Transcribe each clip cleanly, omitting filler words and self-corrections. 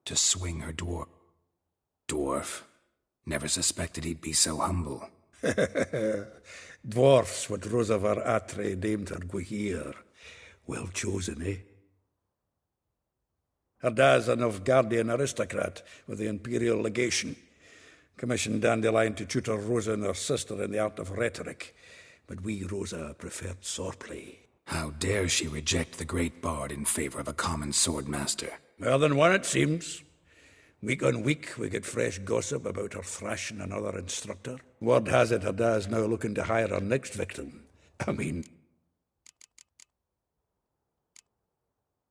to swing her dwarf. Never suspected he'd be so humble. Dwarfs what Rosavar Atre named her Guahir. Well chosen, eh? Her dad's a Novgardian aristocrat with the Imperial Legation. Commissioned Dandelion to tutor Rosa and her sister in the art of rhetoric. But we, Rosa, preferred swordplay. How dare she reject the great bard in favor of a common swordmaster? More than one, it seems. Week on week, we get fresh gossip about her thrashing another instructor. Word has it her dad's now looking to hire her next victim.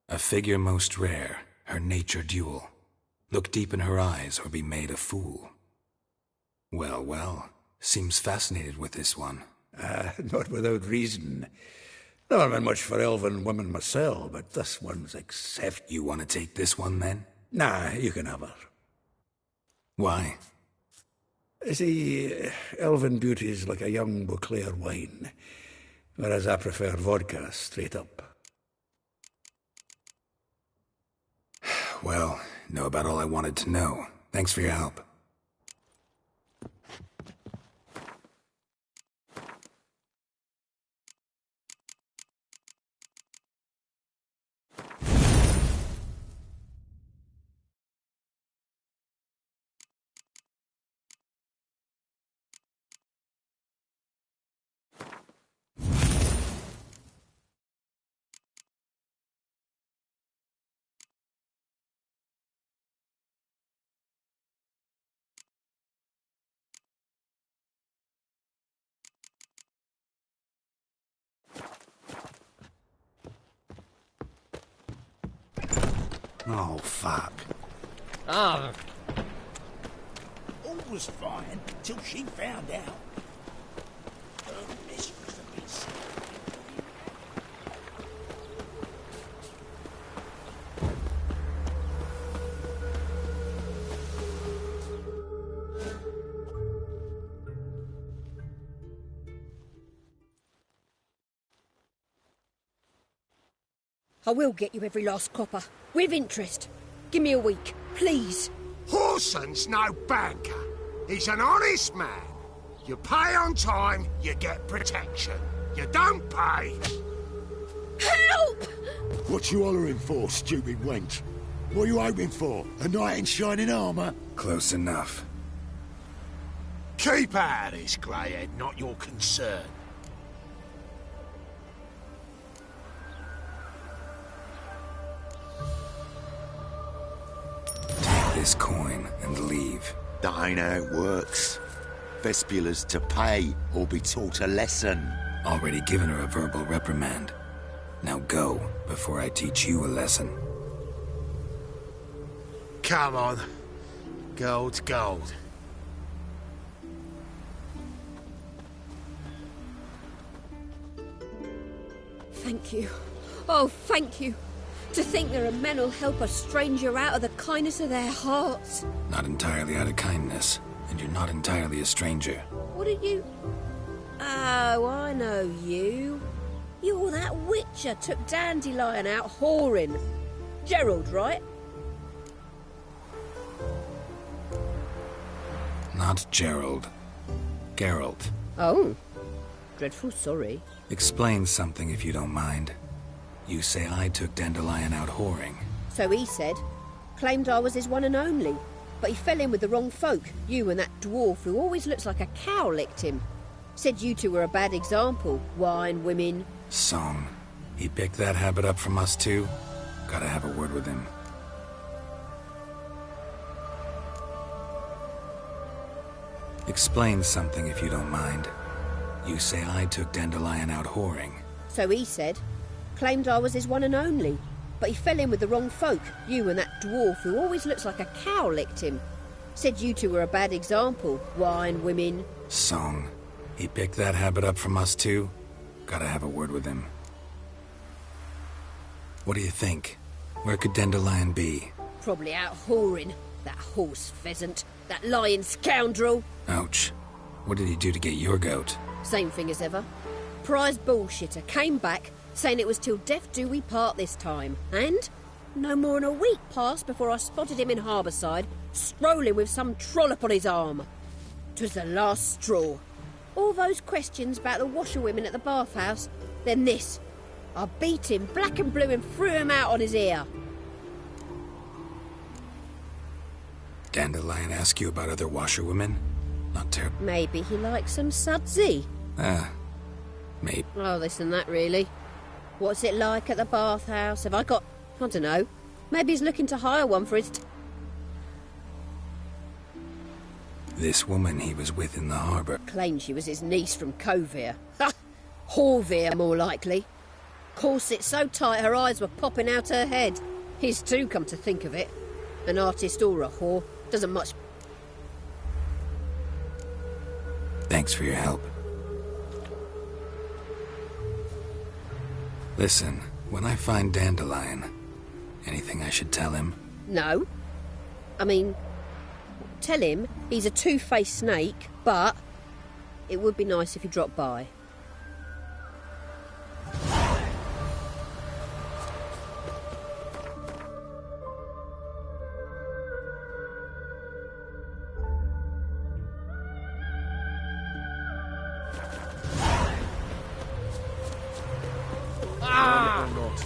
A figure most rare, her nature dual. Look deep in her eyes or be made a fool. Well, seems fascinated with this one. Not without reason. Never been much for elven women myself, but this one's exceptional. You want to take this one, then? Nah, you can have her. Why? See, elven beauty's like a young Beauclair wine, whereas I prefer vodka straight up. Well, know about all I wanted to know. Thanks for your help. Oh, fuck. Ah. All was fine till she found out. Her mistress had been sick. I will get you every last copper, with interest. Give me a week, please. Horson's no banker. He's an honest man. You pay on time, you get protection. You don't pay... Help! What you hollering for, stupid wench? What are you hoping for? A knight in shining armour? Close enough. Keep out of this, greyhead, not your concern. This coin and leave. That ain't how it works. Vespula's to pay or be taught a lesson. Already given her a verbal reprimand. Now go, before I teach you a lesson. Come on. Gold's gold. Thank you. Oh, thank you. To think there are men who'll help a stranger out of the kindness of their hearts. Not entirely out of kindness, and you're not entirely a stranger. What are you? Oh, I know you. You're that witcher took Dandelion out whoring. Gerald, right? Not Gerald. Geralt. Oh. Dreadful sorry. Explain something if you don't mind. You say I took Dandelion out whoring. So he said. Claimed I was his one and only. But he fell in with the wrong folk. You and that dwarf who always looks like a cow licked him. Said you two were a bad example. Wine, women. Song. He picked that habit up from us too? Gotta have a word with him. Explain something if you don't mind. You say I took Dandelion out whoring. So he said. Claimed I was his one and only. But he fell in with the wrong folk. You and that dwarf who always looks like a cow licked him. Said you two were a bad example. Wine, women. Song. He picked that habit up from us too? Gotta have a word with him. What do you think? Where could Dandelion be? Probably out whoring. That horse pheasant. That lying scoundrel. Ouch. What did he do to get your goat? Same thing as ever. Prize bullshitter came back, saying it was till death do we part this time. And No more than a week passed before I spotted him in Harbourside, strolling with some trollop on his arm. 'Twas the last straw. All those questions about the washerwomen at the bathhouse, then this. I beat him black and blue and threw him out on his ear. Dandelion ask you about other washerwomen? Not terrible. Maybe he likes some sudsy. Maybe. Oh, this and that, really. What's it like at the bathhouse? Have I got... I don't know. Maybe he's looking to hire one for his... This woman he was with in the harbour. Claimed she was his niece from Covere. Ha! Horvere, more likely. Corset so tight her eyes were popping out her head. His too, come to think of it. An artist or a whore. Doesn't much... Thanks for your help. Listen, when I find Dandelion, anything I should tell him? No. I mean, tell him he's a two-faced snake, but it would be nice if he dropped by.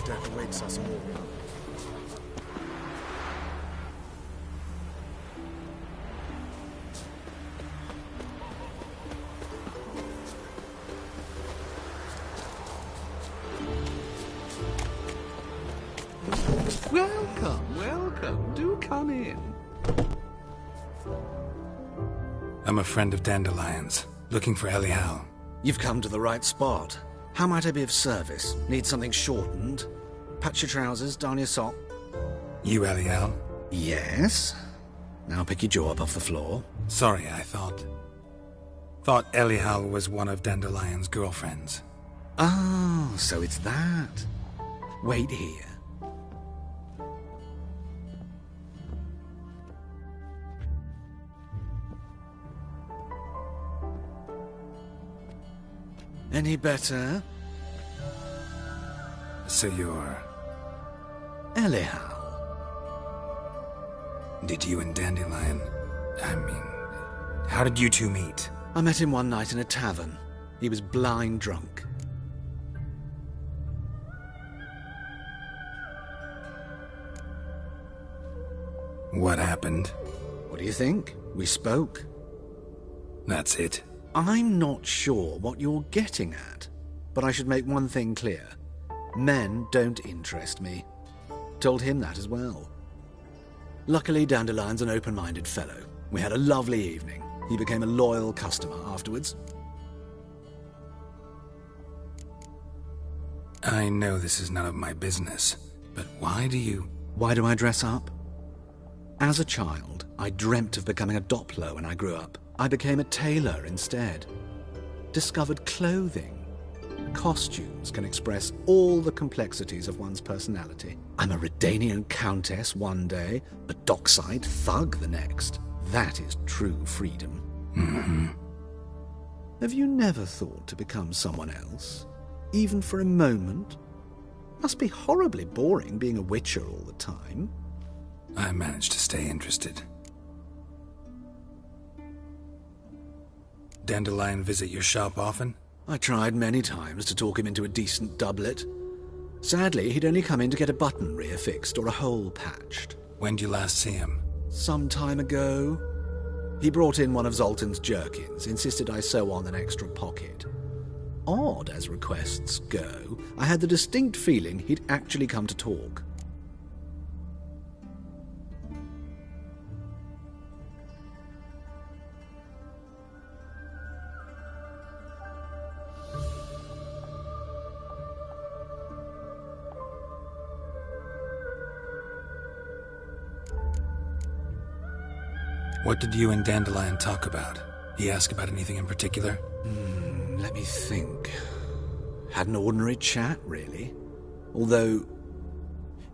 Death awaits us all. Welcome, welcome. Do come in. I'm a friend of Dandelion's, looking for Elial. You've come to the right spot. How might I be of service? Need something shortened? Patch your trousers, darn your sock. You Elial? Yes. Now pick your jaw up off the floor. Sorry, I thought Elial was one of Dandelion's girlfriends. Oh, so it's that. Wait here. Any better? So you're... Elial. Did you and Dandelion... how did you two meet? I met him one night in a tavern. He was blind drunk. What happened? What do you think? We spoke. That's it. I'm not sure what you're getting at, but I should make one thing clear. Men don't interest me. Told him that as well. Luckily, Dandelion's an open-minded fellow. We had a lovely evening. He became a loyal customer afterwards. I know this is none of my business, but why do I dress up? As a child, I dreamt of becoming a Doppler when I grew up. I became a tailor instead. Discovered clothing. Costumes can express all the complexities of one's personality. I'm a Redanian countess one day, a dockside thug the next. That is true freedom. Mm-hmm. Have you never thought to become someone else? Even for a moment? Must be horribly boring being a witcher all the time. I managed to stay interested. Dandelion visit your shop often? I tried many times to talk him into a decent doublet. Sadly, he'd only come in to get a button reaffixed or a hole patched. When did you last see him? Some time ago. He brought in one of Zoltan's jerkins, insisted I sew on an extra pocket. Odd as requests go, I had the distinct feeling he'd actually come to talk. What did you and Dandelion talk about? He asked about anything in particular? Let me think. Had an ordinary chat, really. Although,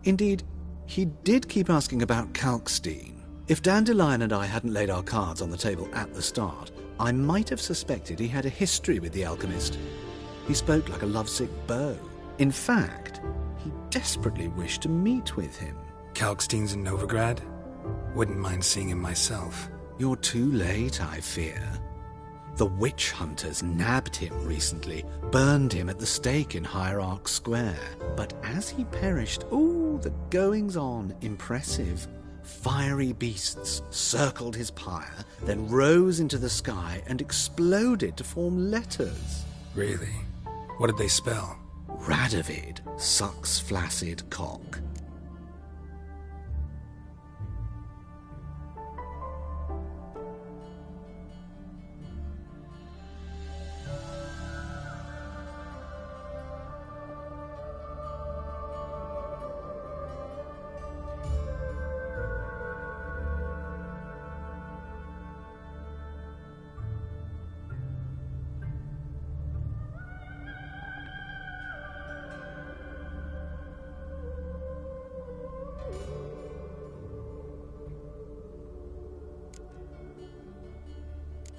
indeed, he did keep asking about Kalkstein. If Dandelion and I hadn't laid our cards on the table at the start, I might have suspected he had a history with the alchemist. He spoke like a lovesick beau. In fact, he desperately wished to meet with him. Kalkstein's in Novigrad? Wouldn't mind seeing him myself. You're too late, I fear. The witch hunters nabbed him recently, burned him at the stake in Hierarch Square. But as he perished, the goings-on, impressive. Fiery beasts circled his pyre, then rose into the sky and exploded to form letters. Really? What did they spell? Radovid sucks flaccid cock.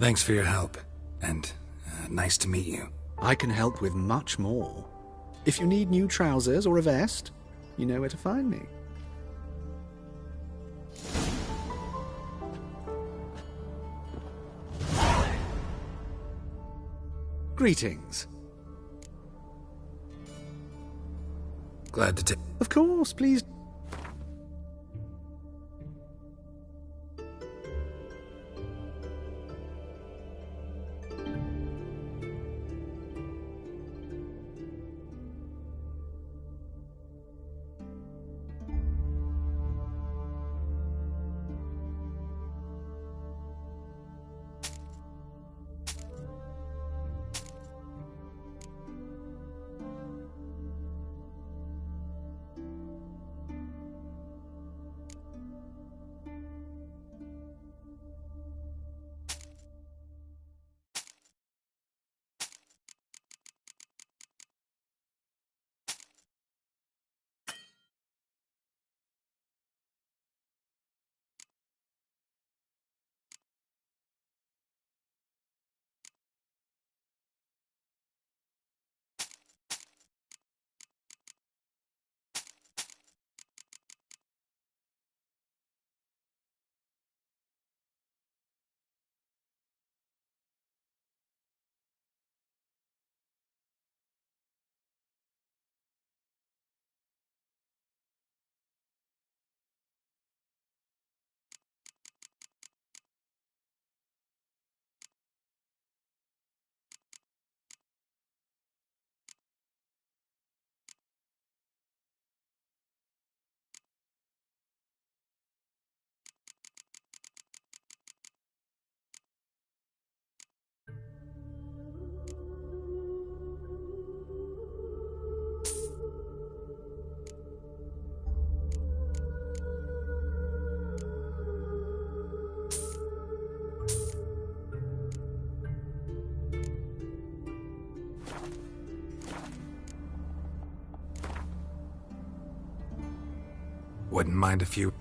Thanks for your help, and nice to meet you. I can help with much more. If you need new trousers or a vest, you know where to find me. Greetings. Glad to take... Of course, please. Wouldn't mind a few...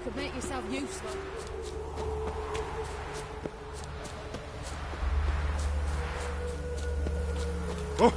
could make yourself useful. Oh!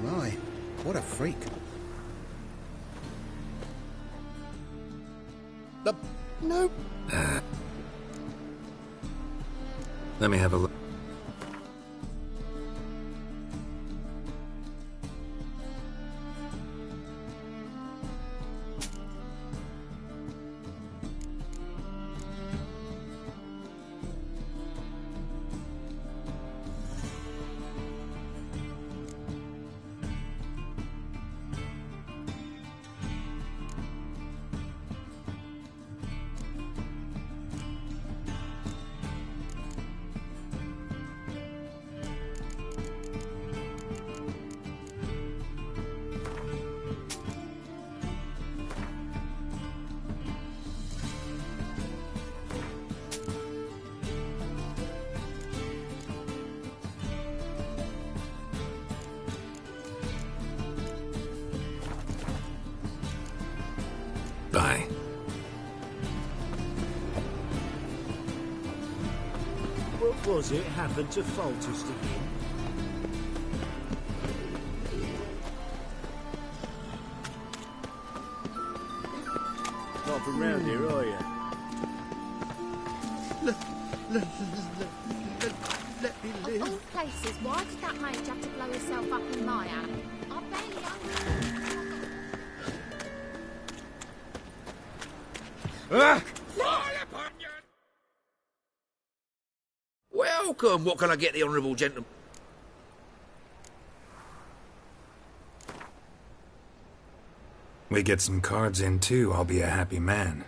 My, what a freak. Nope. Let me have a look. Bye. What was it happened to Falters again? Not from round here, are you? Let me live. Of all places, why did that mage have to blow himself up in my alley? I barely own it. Welcome. What can I get the honourable gentleman? We get some cards in too, I'll be a happy man.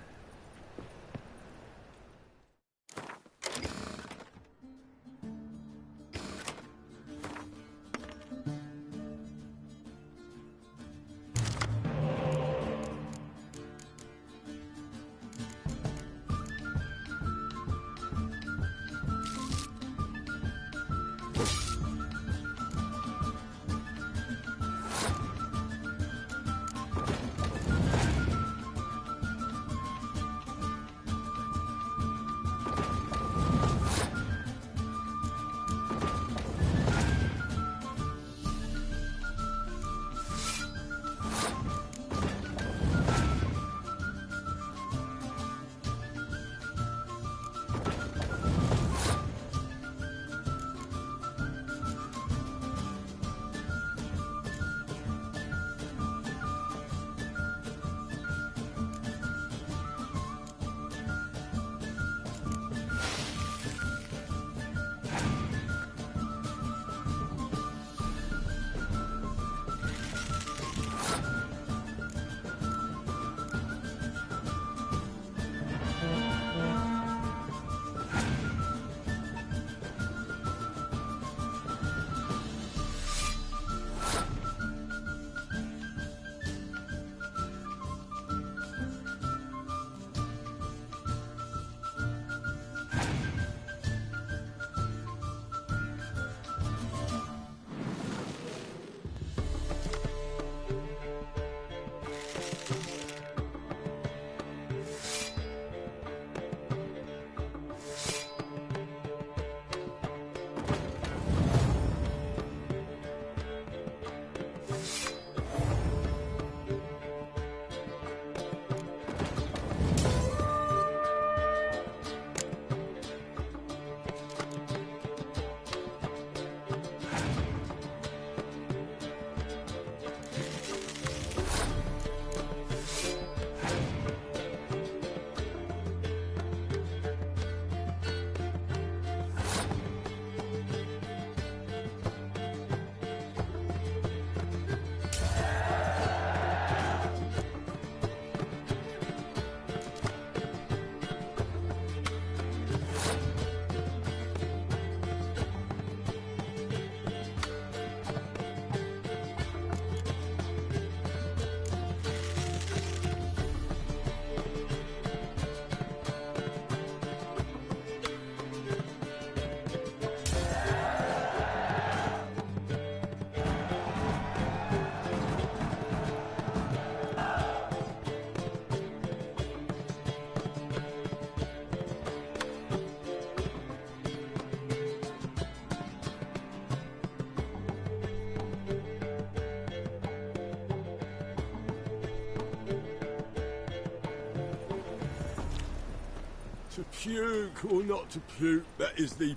puke or not to puke, that is the...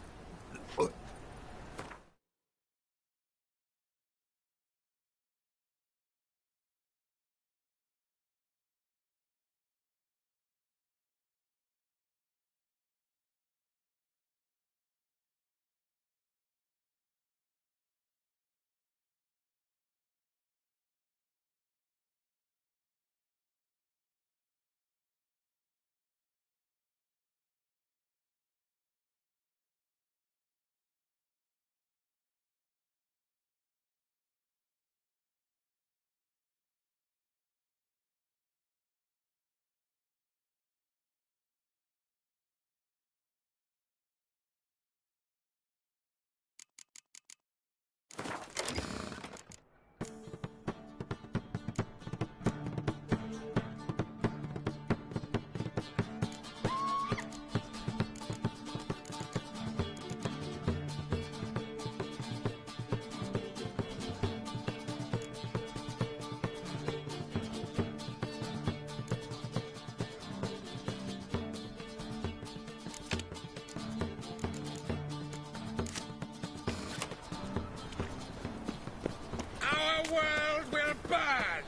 Our world will burn!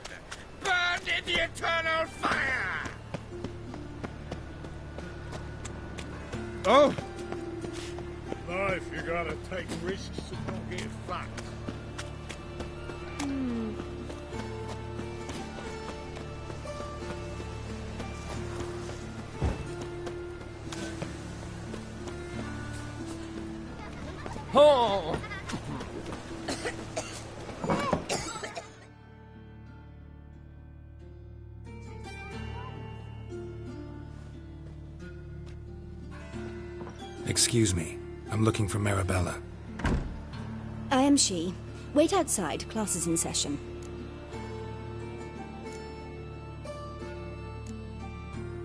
Burn in the eternal fire! Oh! Life, you gotta take risks to not get fucked. Oh! Excuse me. I'm looking for Marabella. I am she. Wait outside. Class is in session.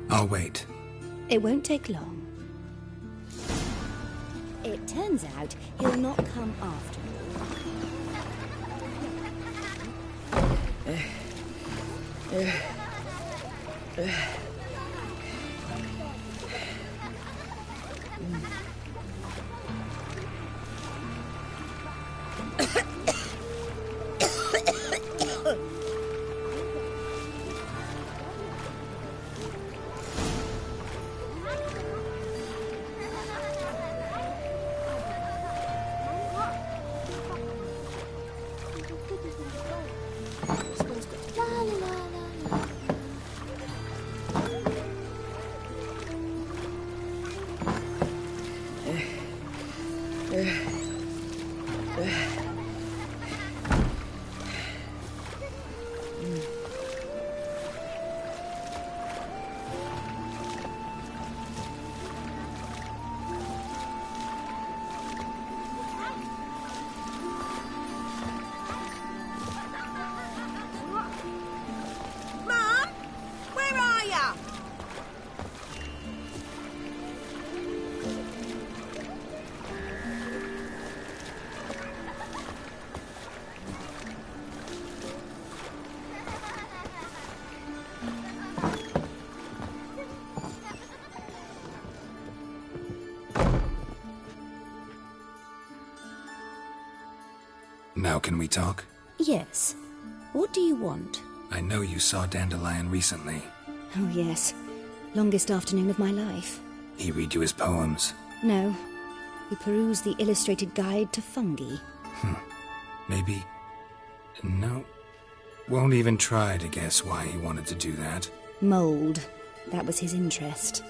I'll wait. It won't take long. It turns out he'll not come after all. Now can we talk? Yes. What do you want? I know you saw Dandelion recently. Oh, yes. Longest afternoon of my life. He read you his poems? No. We perused the illustrated guide to fungi. Maybe... No. Won't even try to guess why he wanted to do that. Mold. That was his interest.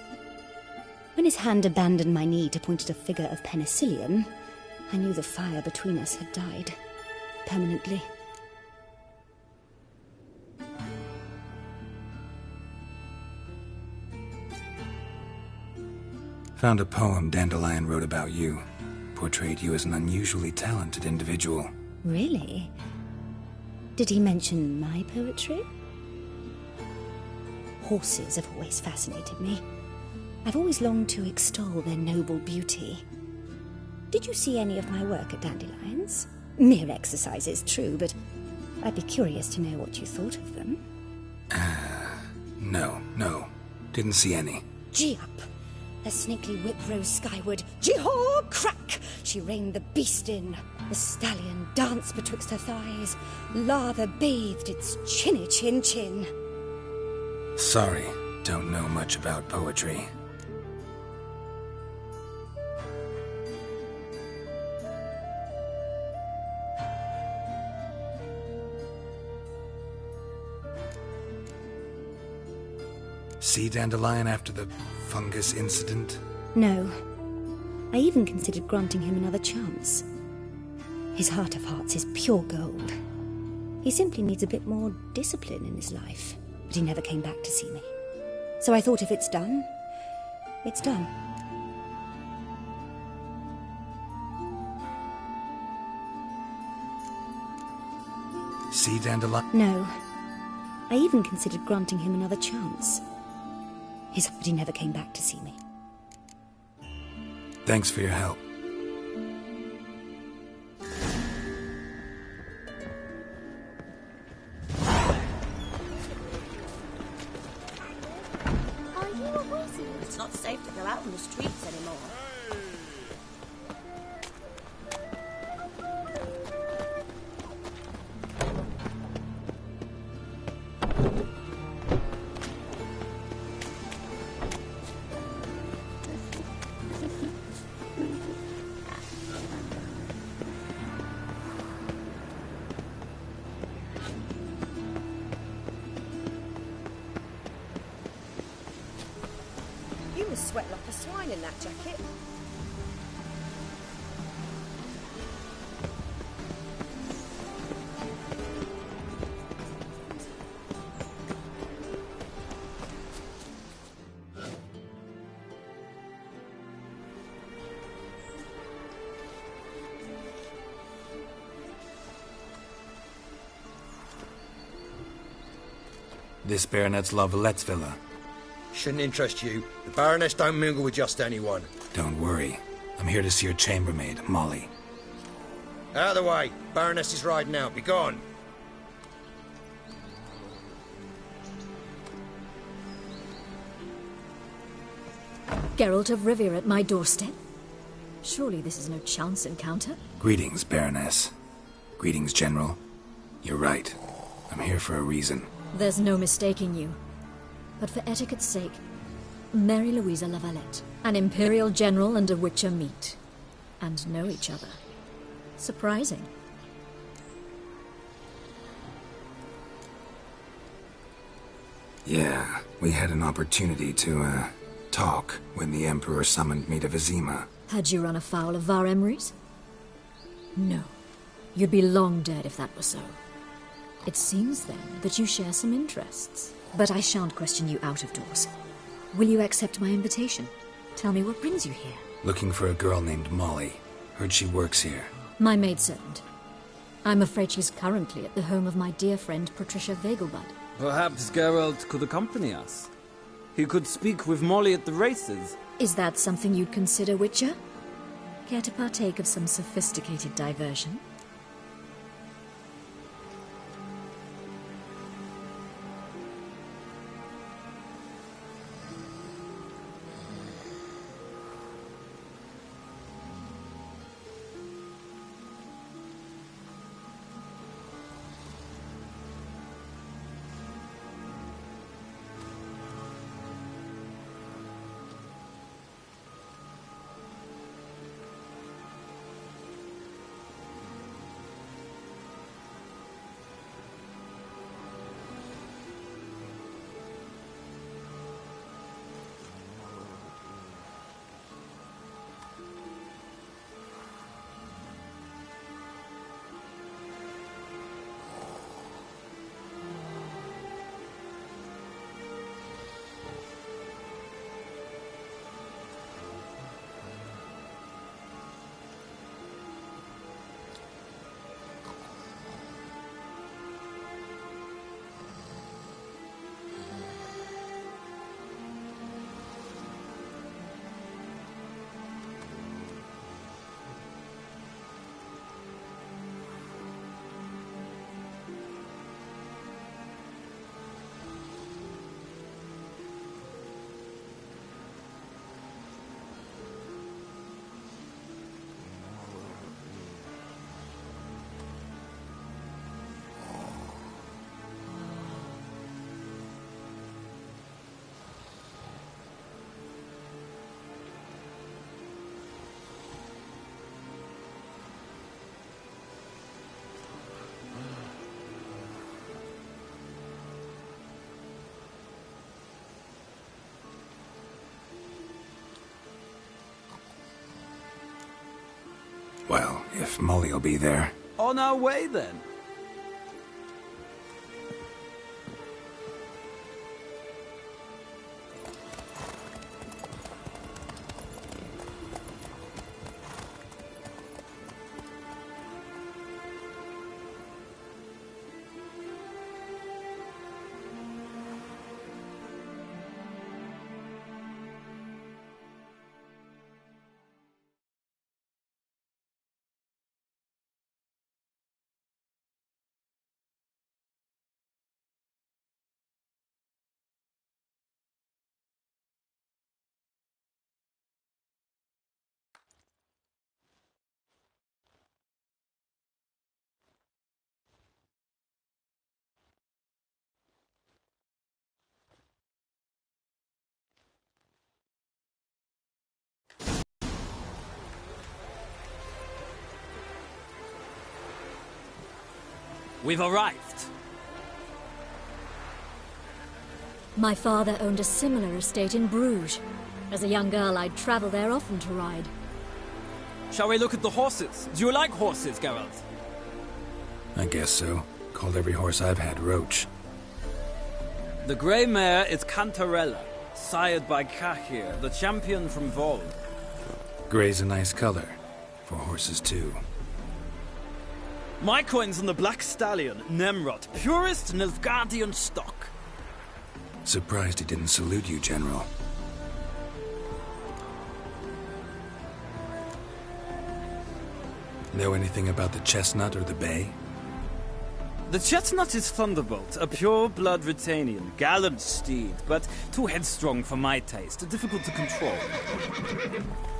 When his hand abandoned my knee to point at a figure of penicillium, I knew the fire between us had died. Permanently. Found a poem Dandelion wrote about you. Portrayed you as an unusually talented individual. Really? Did he mention my poetry? Horses have always fascinated me. I've always longed to extol their noble beauty. Did you see any of my work at Dandelions? Mere exercises, true, but I'd be curious to know what you thought of them. No. Didn't see any. Gee up. Her snakely whip rose skyward. Jehor crack! She reined the beast in. The stallion danced betwixt her thighs. Lather bathed its chinny chin chin. Sorry, don't know much about poetry. See Dandelion after the fungus incident? No. I even considered granting him another chance. His heart of hearts is pure gold. He simply needs a bit more discipline in his life. But he never came back to see me. So I thought if it's done, it's done. See Dandelion? No. I even considered granting him another chance. But he never came back to see me. Thanks for your help. Are you a wizard? It's not safe to go out on the streets anymore. You must sweat like a swine in that jacket. This Baronet's Lavallette's villa. Shouldn't interest you. The Baroness don't mingle with just anyone. Don't worry. I'm here to see your chambermaid, Molly. Out of the way. Baroness is riding out. Be gone. Geralt of Rivia at my doorstep? Surely this is no chance encounter? Greetings, Baroness. Greetings, General. You're right. I'm here for a reason. There's no mistaking you. But for etiquette's sake, Mary Louisa Lavalette, an Imperial General and a Witcher meet. And know each other. Surprising. Yeah, we had an opportunity to, talk when the Emperor summoned me to Vizima. Had you run afoul of Var Emrys? No. You'd be long dead if that were so. It seems, then, that you share some interests. But I shan't question you out of doors. Will you accept my invitation? Tell me what brings you here. Looking for a girl named Molly. Heard she works here. My maidservant. I'm afraid she's currently at the home of my dear friend Patricia Vegelbud. Perhaps Geralt could accompany us. He could speak with Molly at the races. Is that something you'd consider, Witcher? Care to partake of some sophisticated diversion? Well, if Molly'll be there. On our way, then. We've arrived. My father owned a similar estate in Bruges. As a young girl, I'd travel there often to ride. Shall we look at the horses? Do you like horses, Geralt? I guess so. Called every horse I've had Roach. The grey mare is Cantarella, sired by Cahir, the champion from Vol. Grey's a nice color. For horses, too. My coin's on the Black Stallion, Nemrod, purest Nilfgaardian stock. Surprised he didn't salute you, General. Know anything about the chestnut or the bay? The chestnut is Thunderbolt, a pure-blood Retanian, gallant steed, but too headstrong for my taste, difficult to control.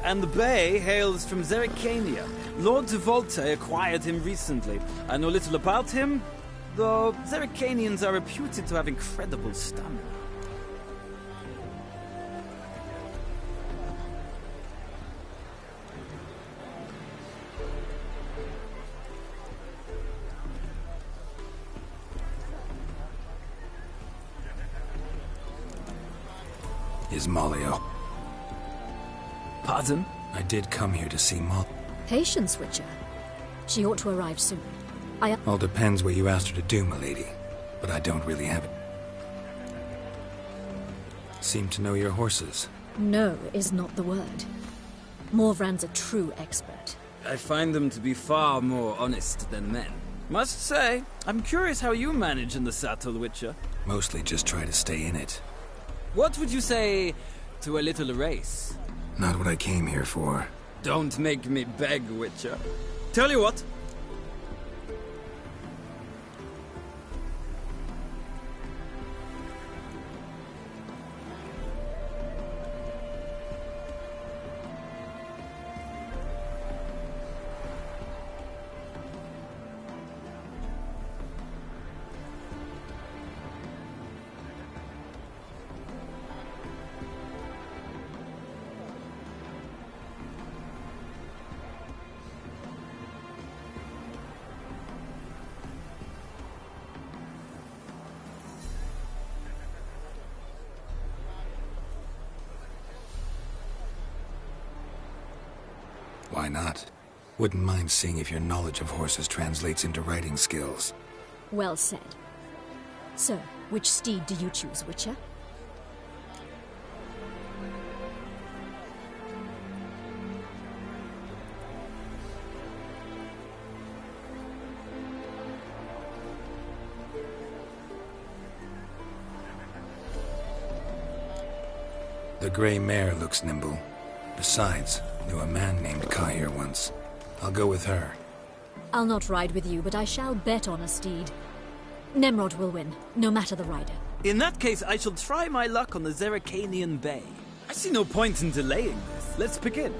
And the bay hails from Zerrikania. Lord de Volte acquired him recently. I know little about him, though Zerrikanians are reputed to have incredible stamina. Is Molly up? Pardon? I did come here to see Molly. Patience, Witcher. She ought to arrive soon. All depends what you asked her to do, milady. But I don't really have it. Seem to know your horses. No is not the word. Morvran's a true expert. I find them to be far more honest than men. Must say, I'm curious how you manage in the saddle, Witcher. Mostly just try to stay in it. What would you say to a little race? Not what I came here for. Don't make me beg, Witcher. Tell you what. Why not? Wouldn't mind seeing if your knowledge of horses translates into riding skills. Well said. So, which steed do you choose, Witcher? The gray mare looks nimble. Besides, knew a man named Cahir once. I'll go with her. I'll not ride with you, but I shall bet on a steed. Nemrod will win, no matter the rider. In that case, I shall try my luck on the Zerrikanian Bay. I see no point in delaying this. Let's begin.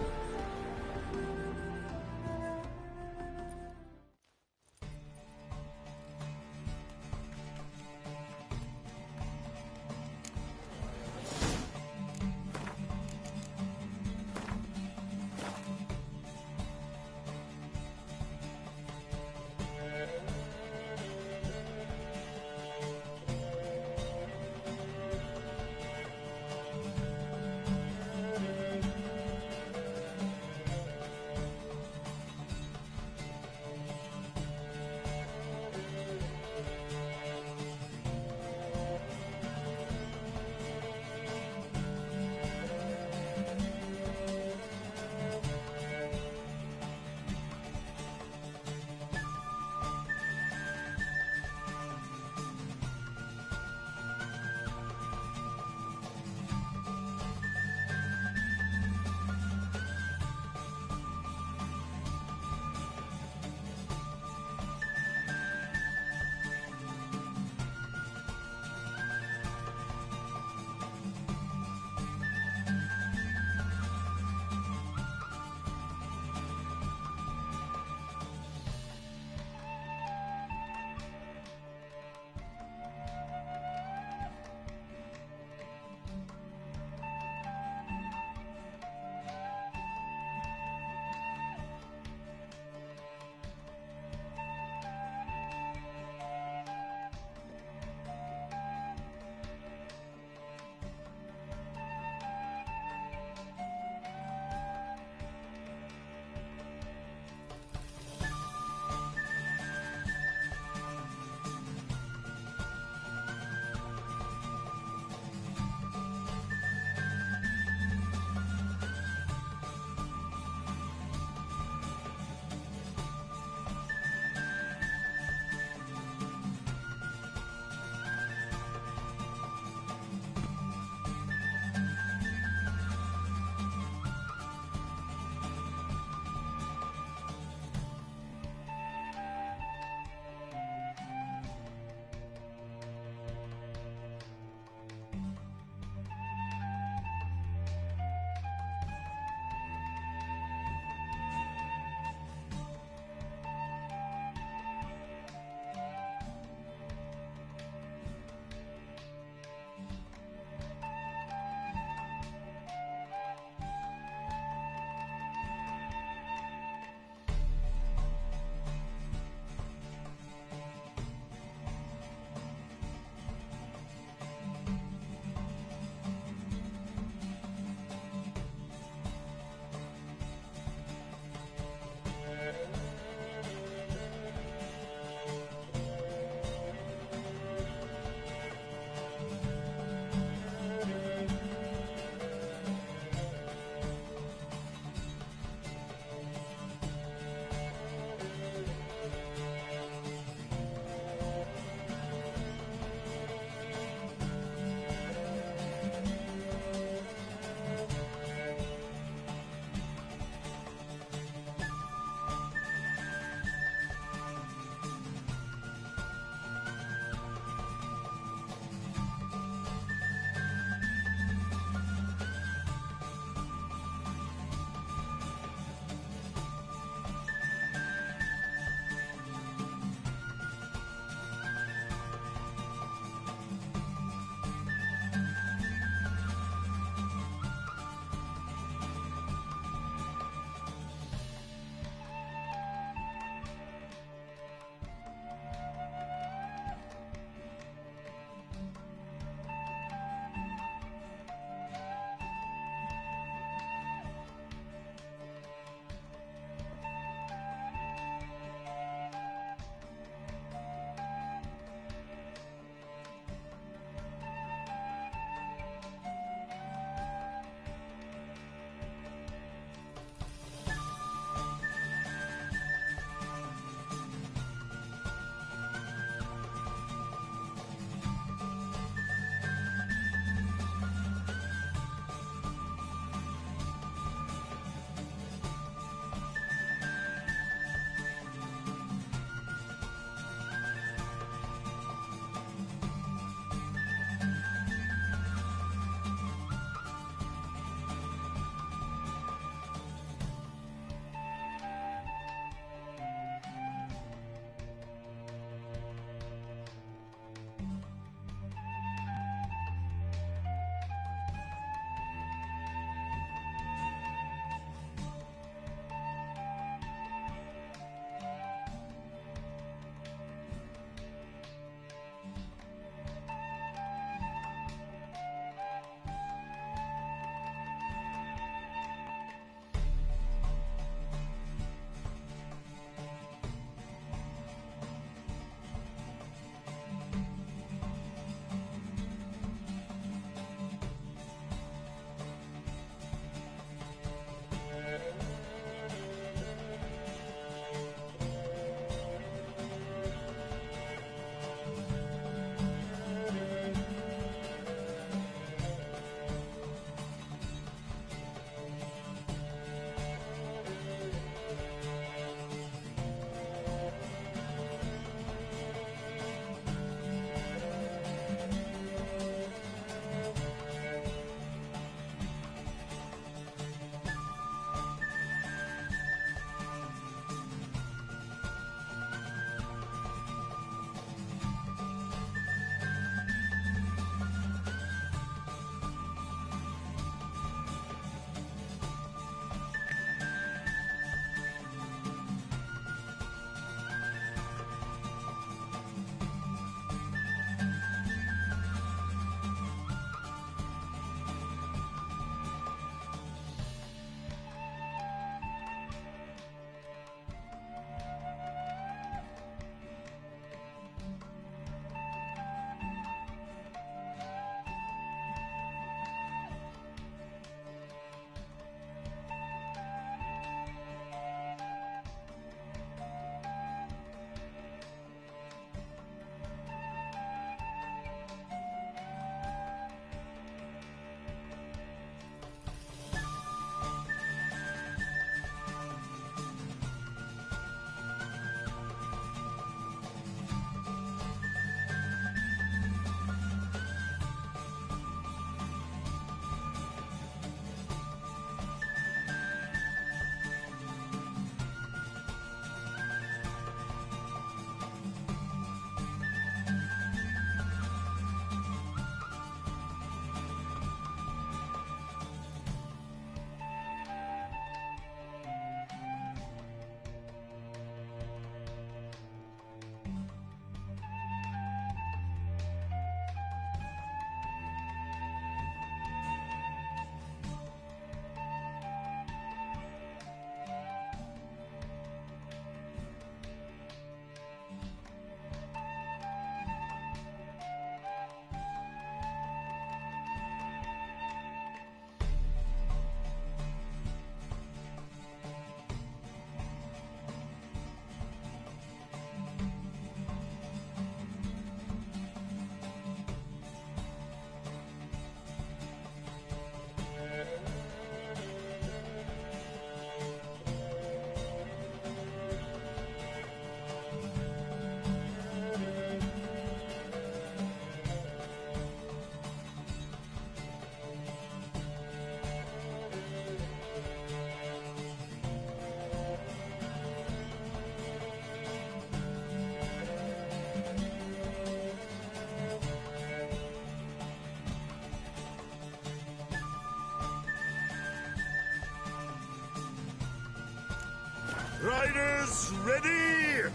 Riders, ready!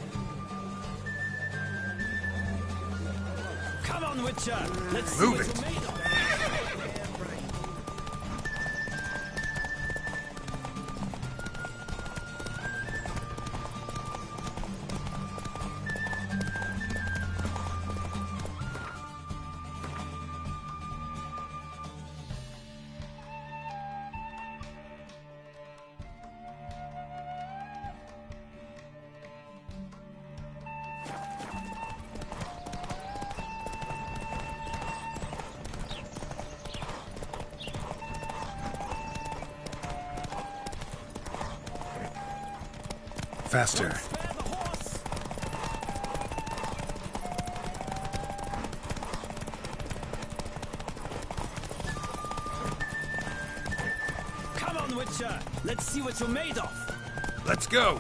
Come on, Witcher! Let's see Move what it. you're made of! Faster. Come on, Witcher! Let's see what you're made of! Let's go!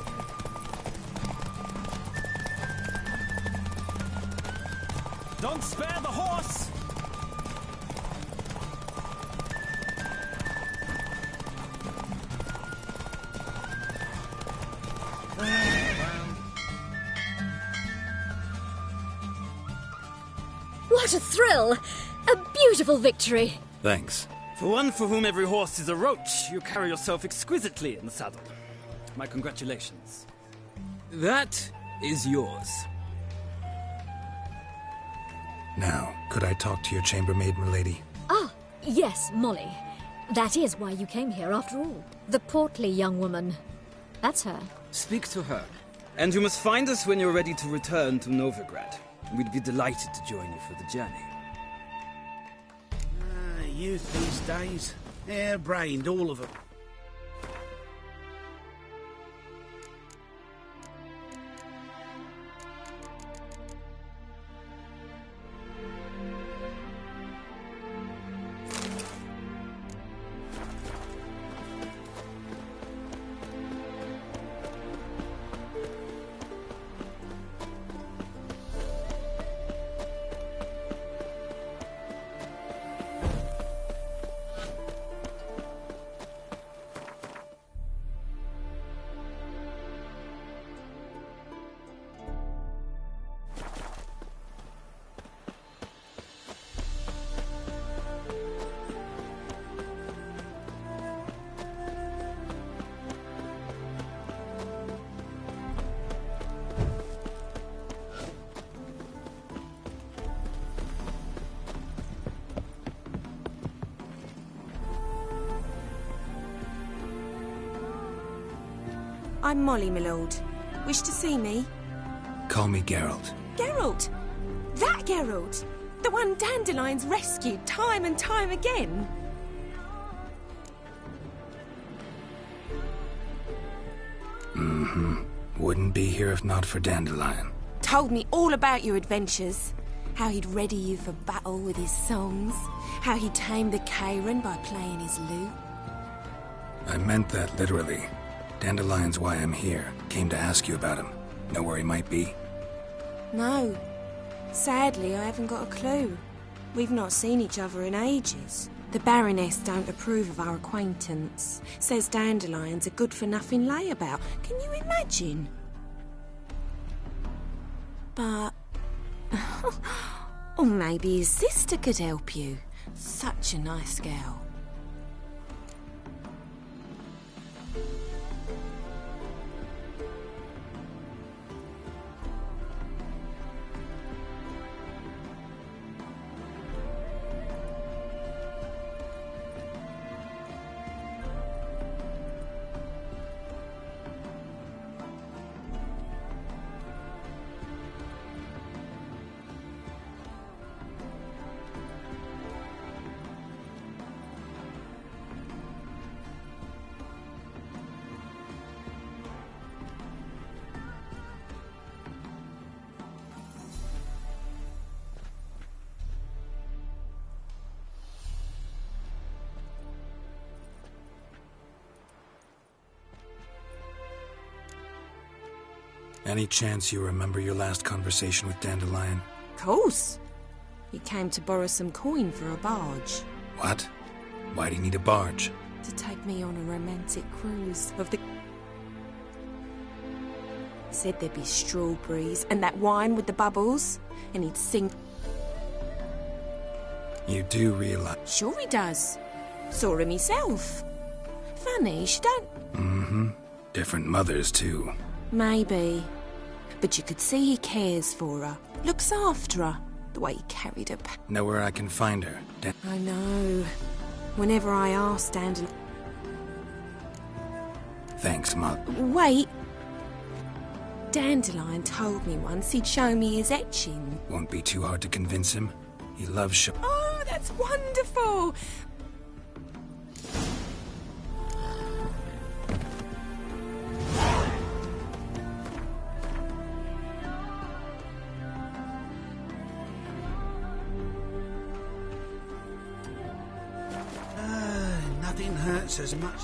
Don't spare the horse! What a thrill! A beautiful victory! Thanks. For one for whom every horse is a roach, you carry yourself exquisitely in the saddle. My congratulations. That is yours. Now, could I talk to your chambermaid, milady? Ah, yes, Molly. That is why you came here after all. The portly young woman. That's her. Speak to her. And you must find us when you're ready to return to Novigrad. We'd be delighted to join you for the journey. Youth these days. Hair-brained, all of them. I'm Molly, my lord. Wish to see me? Call me Geralt. Geralt! That Geralt! The one Dandelion's rescued time and time again! Mm-hmm. Wouldn't be here if not for Dandelion. Told me all about your adventures. How he'd ready you for battle with his songs. How he tamed the Karen by playing his lute. I meant that literally. Dandelion's why I'm here. Came to ask you about him. Know where he might be? No. Sadly, I haven't got a clue. We've not seen each other in ages. The Baroness don't approve of our acquaintance. Says Dandelion's a good-for-nothing layabout. Can you imagine? But... or maybe his sister could help you. Such a nice girl. Any chance you remember your last conversation with Dandelion? Course. He came to borrow some coin for a barge. What? Why do you need a barge? To take me on a romantic cruise of the... Said there'd be strawberries and that wine with the bubbles, and he'd sing. You do realize... Sure he does. Saw him himself. Funny, she don't... Mm-hmm. Different mothers, too. Maybe. But you could see he cares for her. Looks after her. The way he carried her back. Know where I can find her? I know. Whenever I ask Dandelion... Thanks, Mug. Wait. Dandelion told me once he'd show me his etching. Won't be too hard to convince him. He loves Oh, that's wonderful! Nothing hurts as much.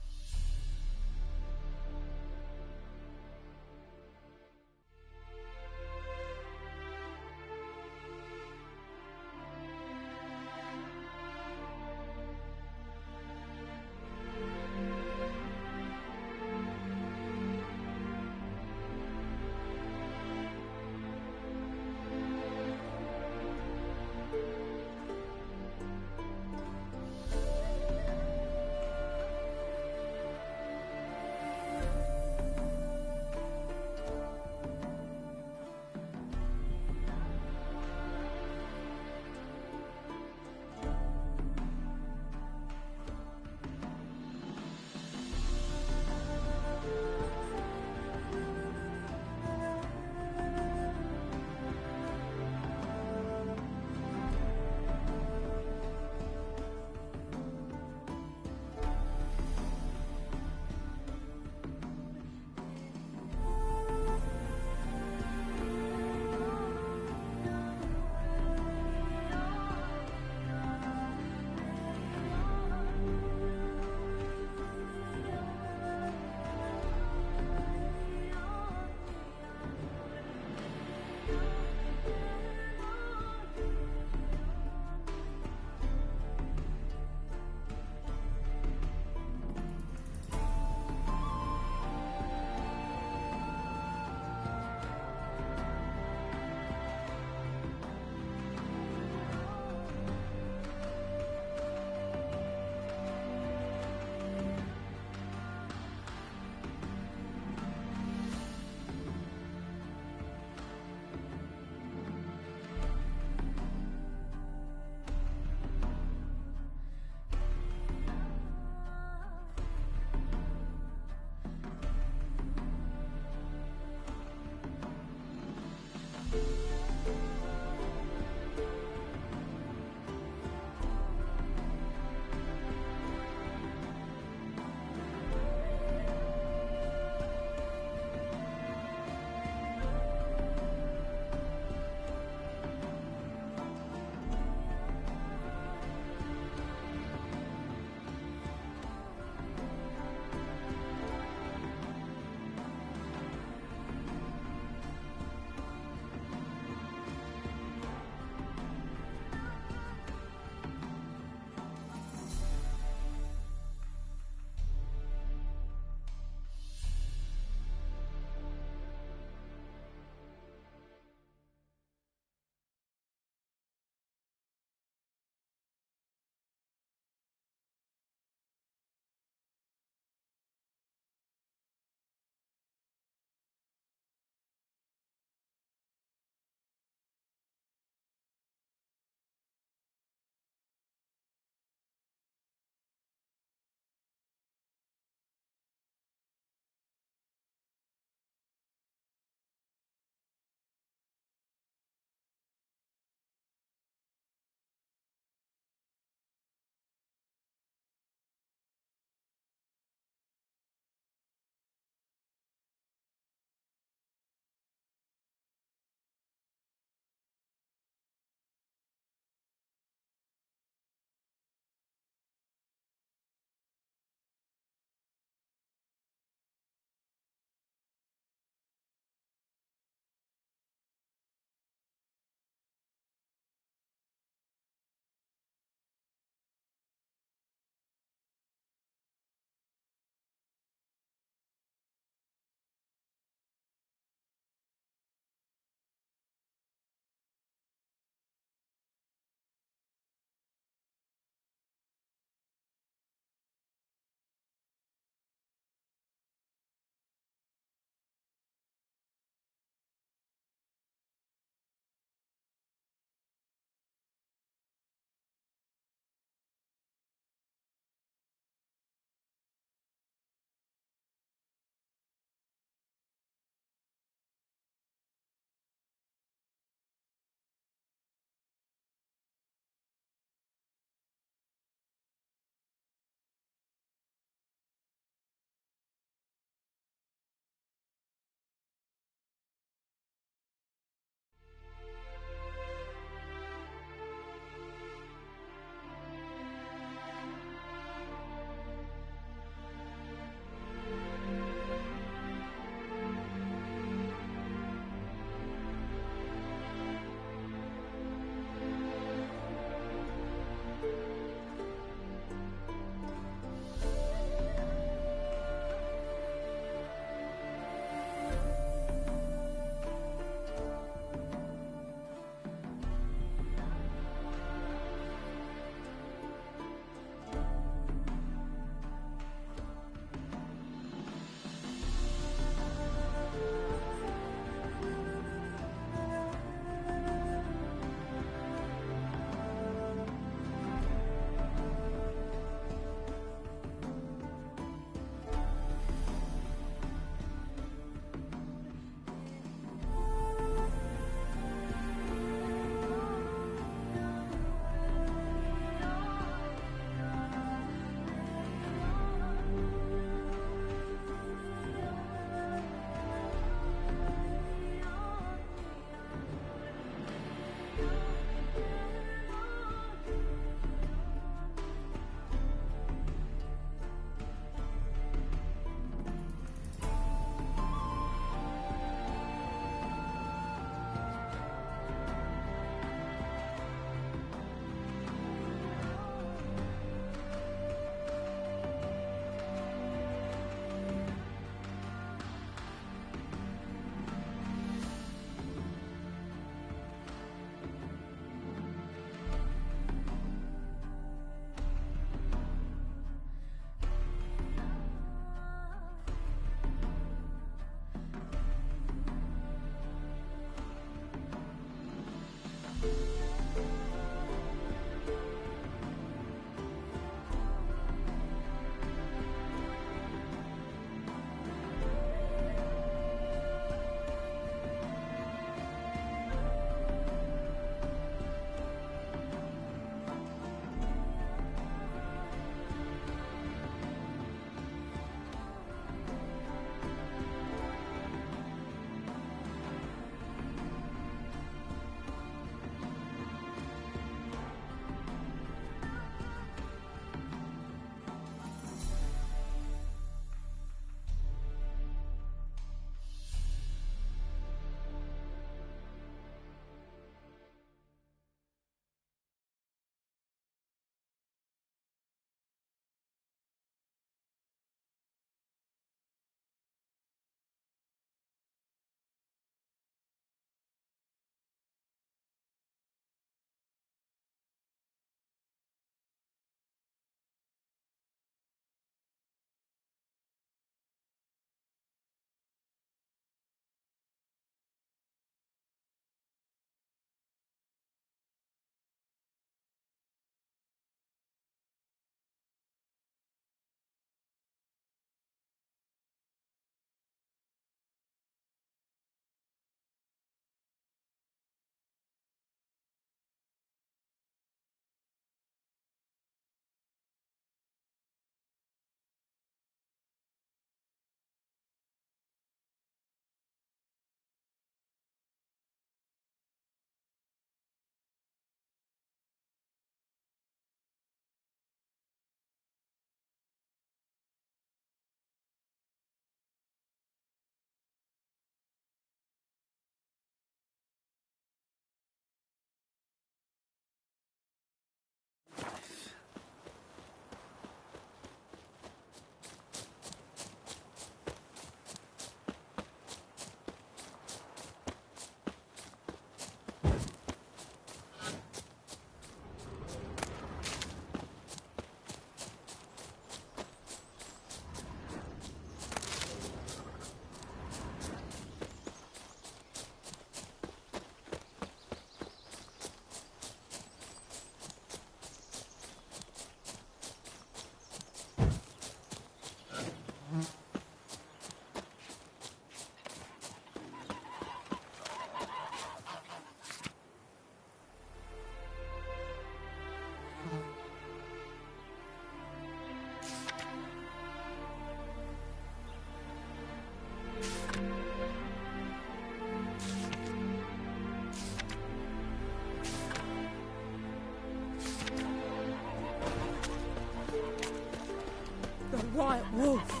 white wolf.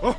Oh.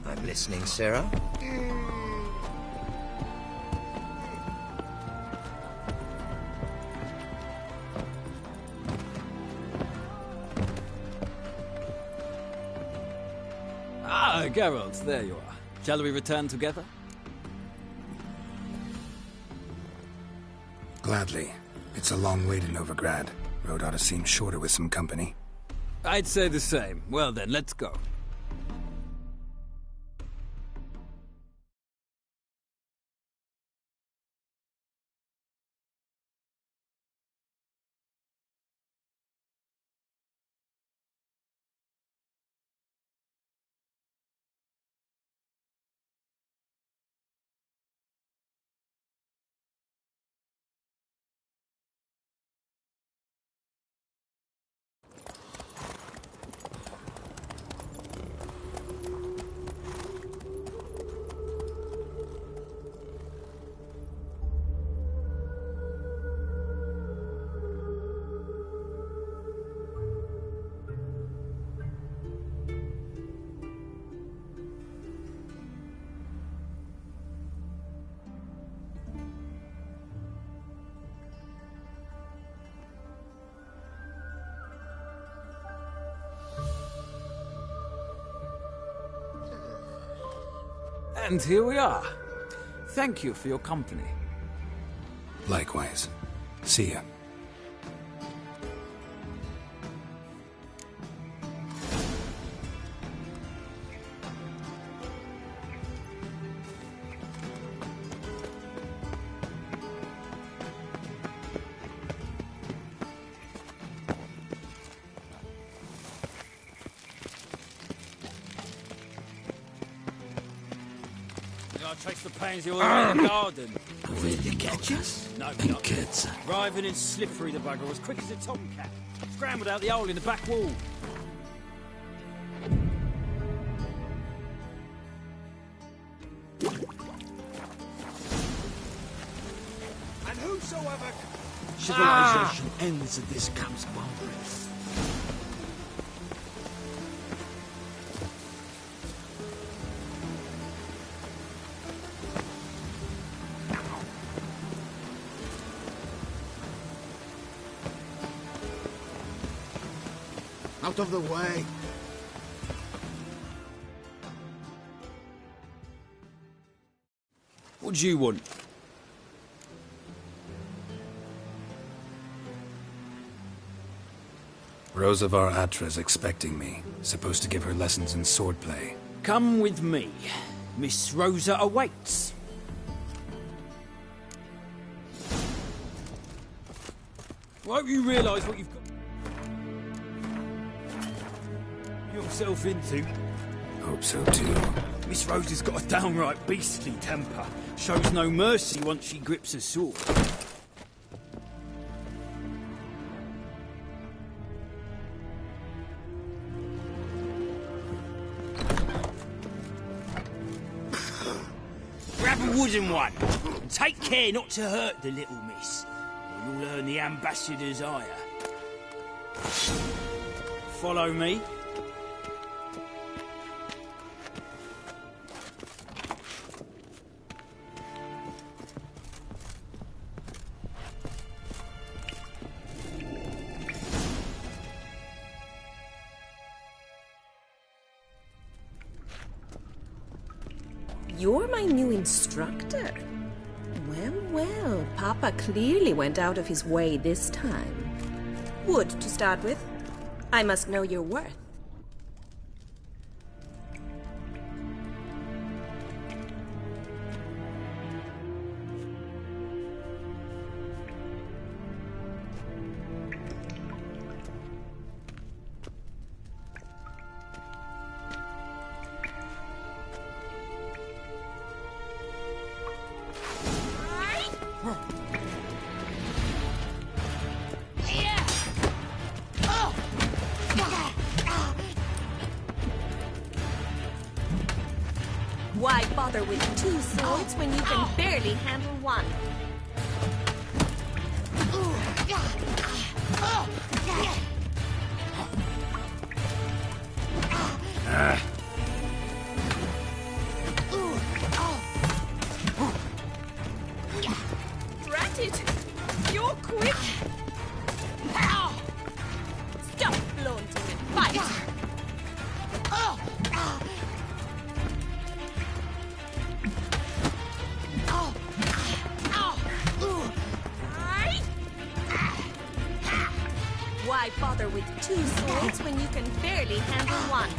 I'm listening, Sarah. Ah, Geralt, there you are. Shall we return together? Gladly. It's a long way to Novigrad. Road ought to seem shorter with some company. I'd say the same. Well then, let's go. And here we are. Thank you for your company. Likewise. See ya. Trace the pains you all in the garden. Will you catch us? No, and not. kids. Driving in slippery, the bugger, as quick as a tomcat. Scrambled out the hole in the back wall. And whosoever... Civilization ends at this camp's boundaries. Out of the way. What do you want? Rosavar Atra's expecting me. Supposed to give her lessons in swordplay. Come with me. Miss Rosa awaits. Won't you realise what you've got yourself into? Hope so too. Miss Rosa's got a downright beastly temper. Shows no mercy once she grips a sword. Grab a wooden one. And take care not to hurt the little miss, or you'll earn the ambassador's ire. Follow me. you're my new instructor? Well, well, Papa clearly went out of his way this time. Wood, to start with. I must know your worth. Why bother with two swords when you can barely handle one? Drat it! You're quick! Stop flaunting and fight! Why bother with two swords when you can barely handle one?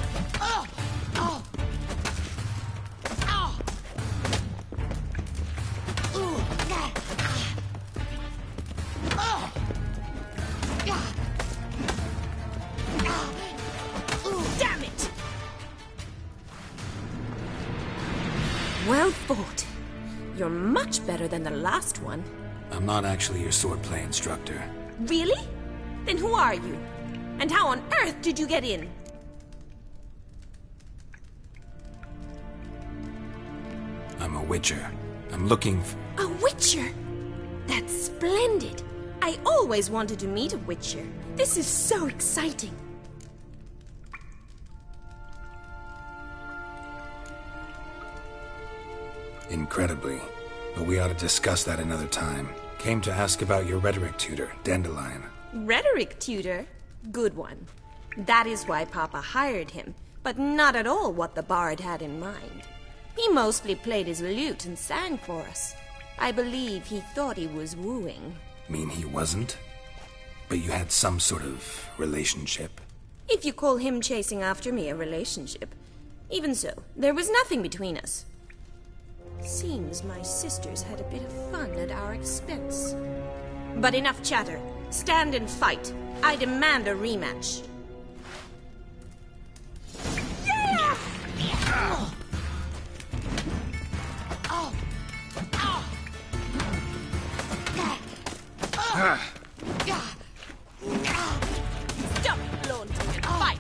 Damn it! Well fought. You're much better than the last one. I'm not actually your swordplay instructor. Really? Then who are you? And how on earth did you get in? I'm a witcher. I'm looking for... A witcher? That's splendid. I always wanted to meet a witcher. This is so exciting. Incredibly. But we ought to discuss that another time. Came to ask about your rhetoric tutor, Dandelion. Rhetoric tutor? Good one. That is why Papa hired him, but not at all what the bard had in mind. He mostly played his lute and sang for us. I believe he thought he was wooing. Mean he wasn't? But you had some sort of relationship? If you call him chasing after me a relationship. Even so, there was nothing between us. Seems my sisters had a bit of fun at our expense. But enough chatter. Stand and fight. I demand a rematch. Yeah! Stop flaunting and fight!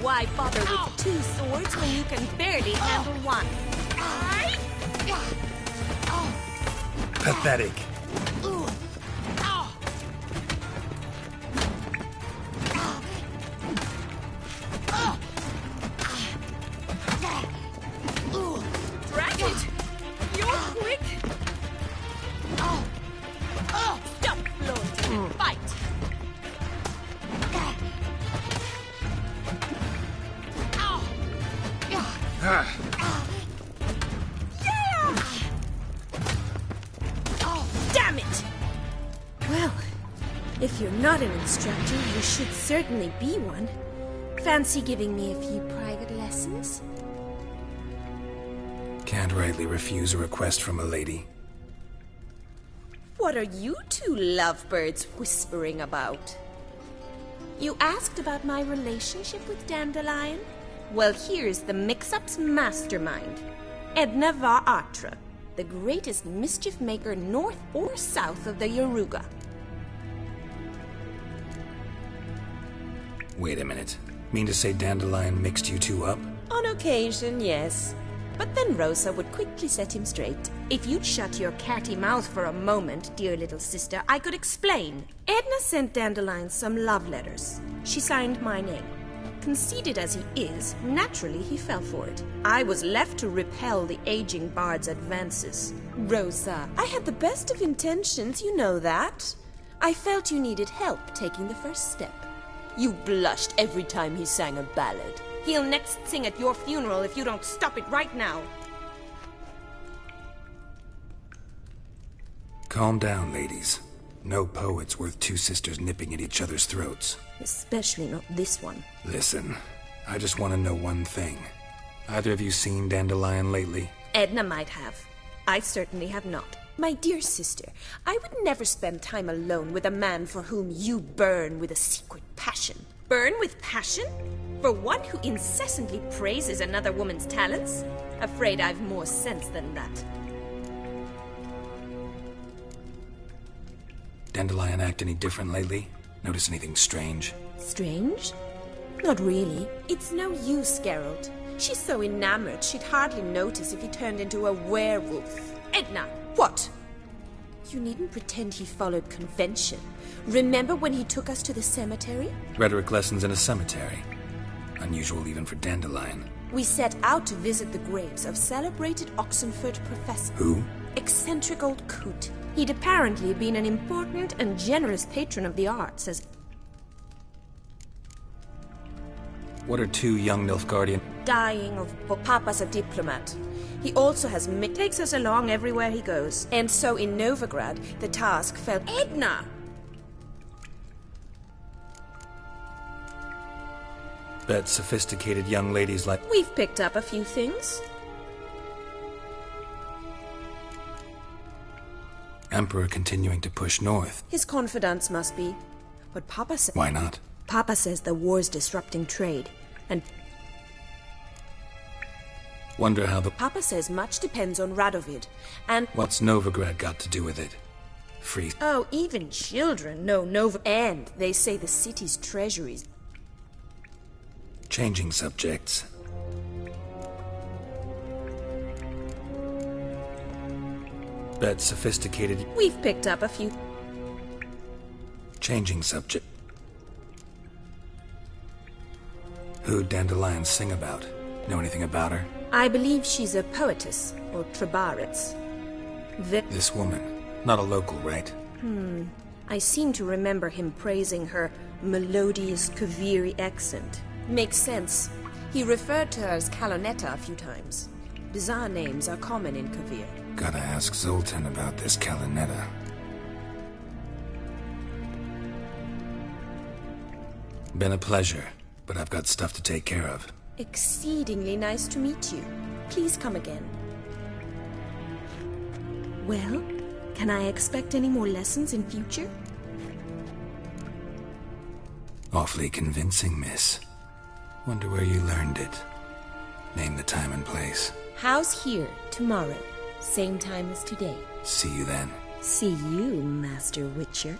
Why bother with two swords when you can barely handle one? Pathetic. Drat it! You're quick! Stop flaunting and fight! Damn it! Well, if you're not an instructor, you should certainly be one. Fancy giving me a few private lessons? Can't rightly refuse a request from a lady. What are you two lovebirds whispering about? You asked about my relationship with Dandelion? Well, here's the mix-up's mastermind. Edna Va Atra, the greatest mischief maker north or south of the Yaruga. Wait a minute. Mean to say Dandelion mixed you two up? On occasion, yes. But then Rosa would quickly set him straight. If you'd shut your catty mouth for a moment, dear little sister, I could explain. Edna sent Dandelion some love letters. She signed my name. Conceited as he is, naturally he fell for it. I was left to repel the aging bard's advances. Rosa, I had the best of intentions, you know that. I felt you needed help taking the first step. You blushed every time he sang a ballad. He'll next sing at your funeral if you don't stop it right now. Calm down, ladies. No poet's worth two sisters nipping at each other's throats. Especially not this one. Listen, I just want to know one thing. Either of you seen Dandelion lately? Edna might have. I certainly have not. My dear sister, I would never spend time alone with a man for whom you burn with a secret passion. Burn with passion? For one who incessantly praises another woman's talents? Afraid I've more sense than that. Dandelion act any different lately? Notice anything strange? Strange? Not really. It's no use, Geralt. She's so enamored she'd hardly notice if he turned into a werewolf. Edna! What? You needn't pretend he followed convention. Remember when he took us to the cemetery? Rhetoric lessons in a cemetery. Unusual even for Dandelion. We set out to visit the graves of celebrated Oxenford professor. Who? Eccentric old coot. He'd apparently been an important and generous patron of the arts as... What are two young Nilfgaardian... Dying of... Papa's a diplomat. He also has... takes us along everywhere he goes. And so in Novigrad, the task fell... Edna! Bet sophisticated young ladies like... We've picked up a few things. Emperor continuing to push north. His confidants must be. But Papa says... Why not? Papa says the war's disrupting trade. And... Wonder how the... Papa says much depends on Radovid. And... What's Novigrad got to do with it? Free... Oh, even children know And they say the city's treasuries... Changing subjects. Bet sophisticated... We've picked up a few... Changing subject. Who'd Dandelion sing about? Know anything about her? I believe she's a poetess, or trebarets. This woman. Not a local, right? I seem to remember him praising her melodious Kaviri accent. Makes sense. He referred to her as Calonetta a few times. Bizarre names are common in Kavir. Gotta ask Zoltan about this Calonetta. Been a pleasure, but I've got stuff to take care of. Exceedingly nice to meet you. Please come again. Well, can I expect any more lessons in future? Awfully convincing, miss. Wonder where you learned it. Name the time and place. House here, tomorrow. Same time as today. See you then. See you, Master Witcher.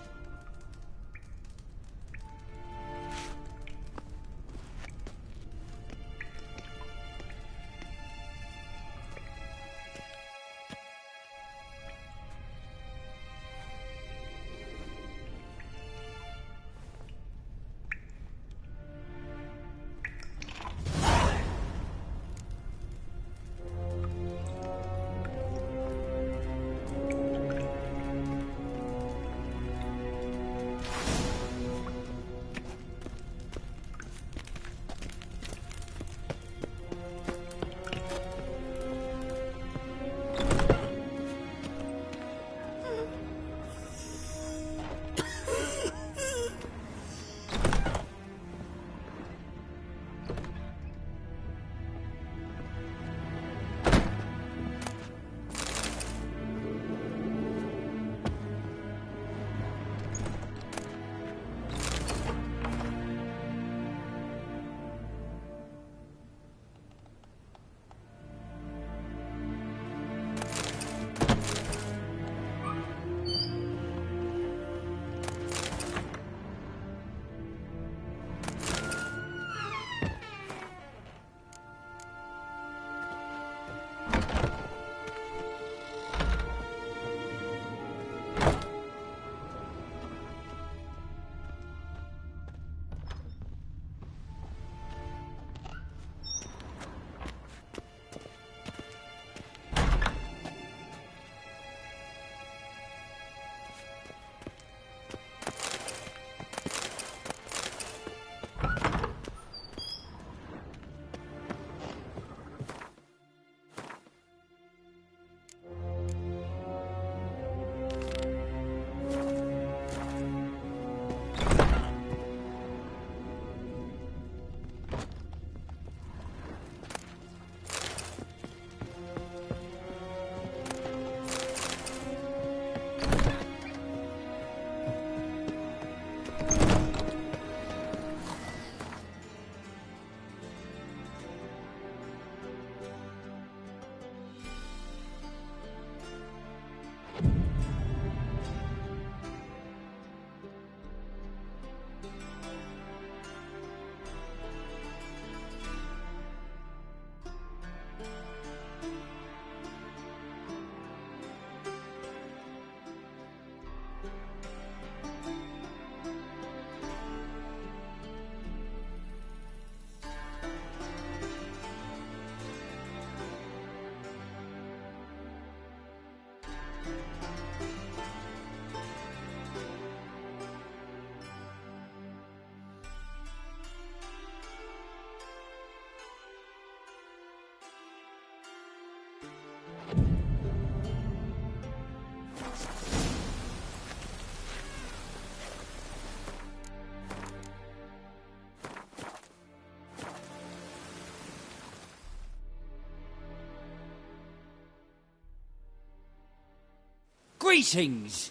Greetings.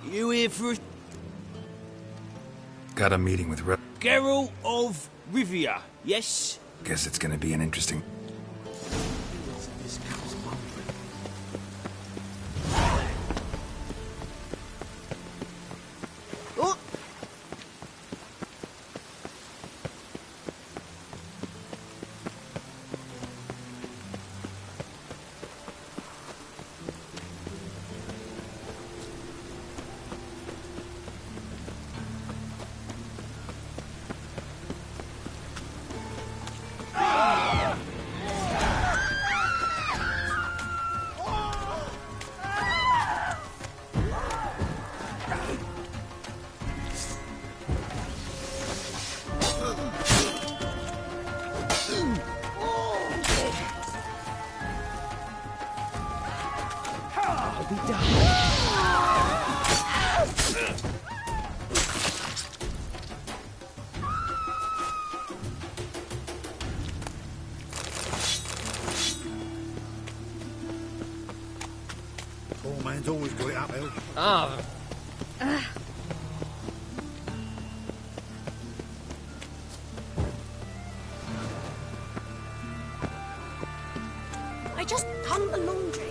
You here for Got a meeting with Geralt of Rivia, yes? Guess it's gonna be an interesting... Oh. Poor man's always got it uphill. Ah. I just hung the laundry.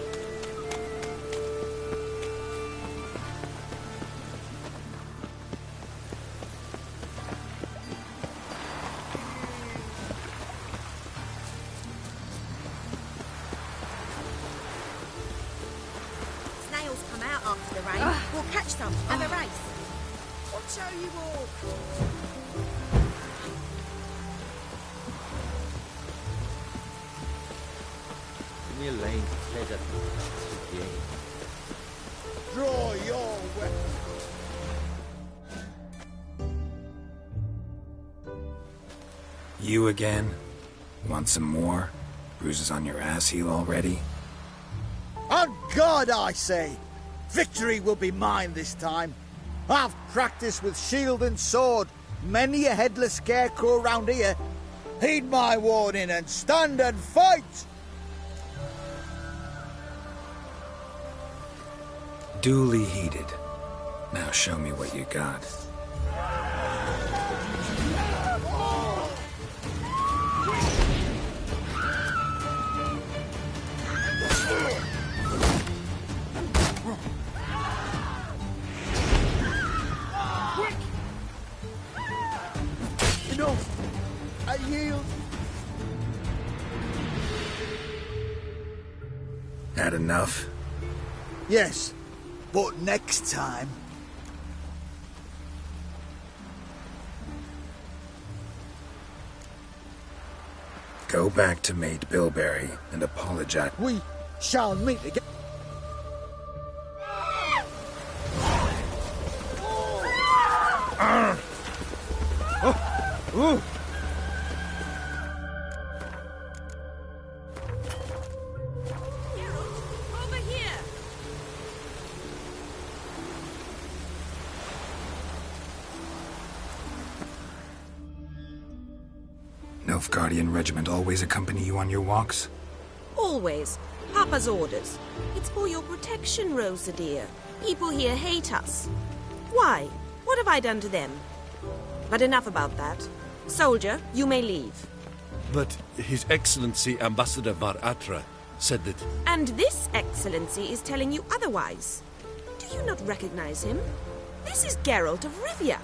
Snails come out after the rain. We'll catch some. Have a race. Watch how you walk. Give me a lane to pleasure. Draw your weapon. You again? Want some more? Bruises on your ass heel already? On God, I say! Victory will be mine this time. I've practiced with shield and sword. Many a headless scarecrow round here. Heed my warning and stand and fight! Duly heeded. Now show me what you got. Enough! I yield. Had enough? Yes, but next time. Go back to Maid Bilberry and apologize. We shall meet again. Ooh. Over here! Nilfgaardian regiment always accompany you on your walks? Always. Papa's orders. It's for your protection, Rosa dear. People here hate us. Why? What have I done to them? But enough about that. Soldier, you may leave. But His Excellency Ambassador Var Atra said that... And this excellency is telling you otherwise. Do you not recognize him? This is Geralt of Rivia,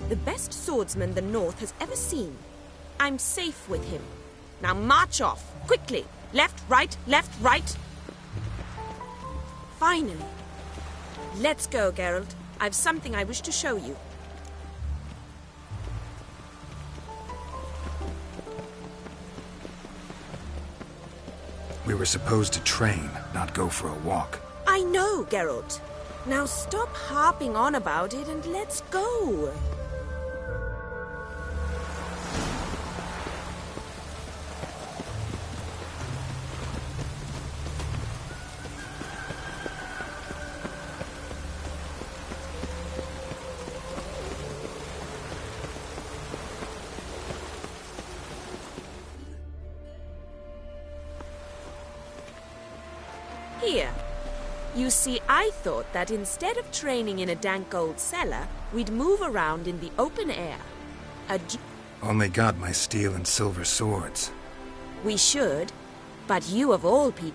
the best swordsman the North has ever seen. I'm safe with him. Now march off, quickly. Left, right, left, right. Finally. Let's go, Geralt. I've something I wish to show you. We were supposed to train, not go for a walk. I know, Geralt. Now stop harping on about it and let's go. Here. You see, I thought that instead of training in a dank old cellar, we'd move around in the open air. Only got my steel and silver swords. We should, but you of all people...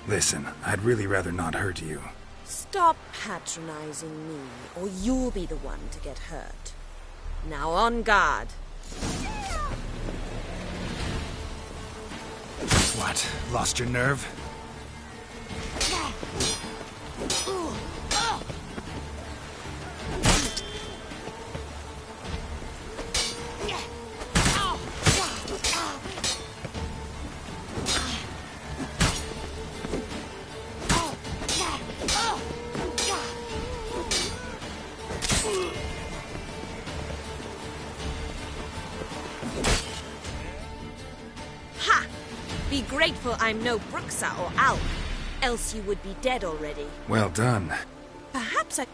Listen, I'd really rather not hurt you. Stop patronizing me, or you'll be the one to get hurt. Now on guard. What? Lost your nerve? Ha! Be grateful I'm no Bruxa or Alp, else you would be dead already. Well done. Perhaps I...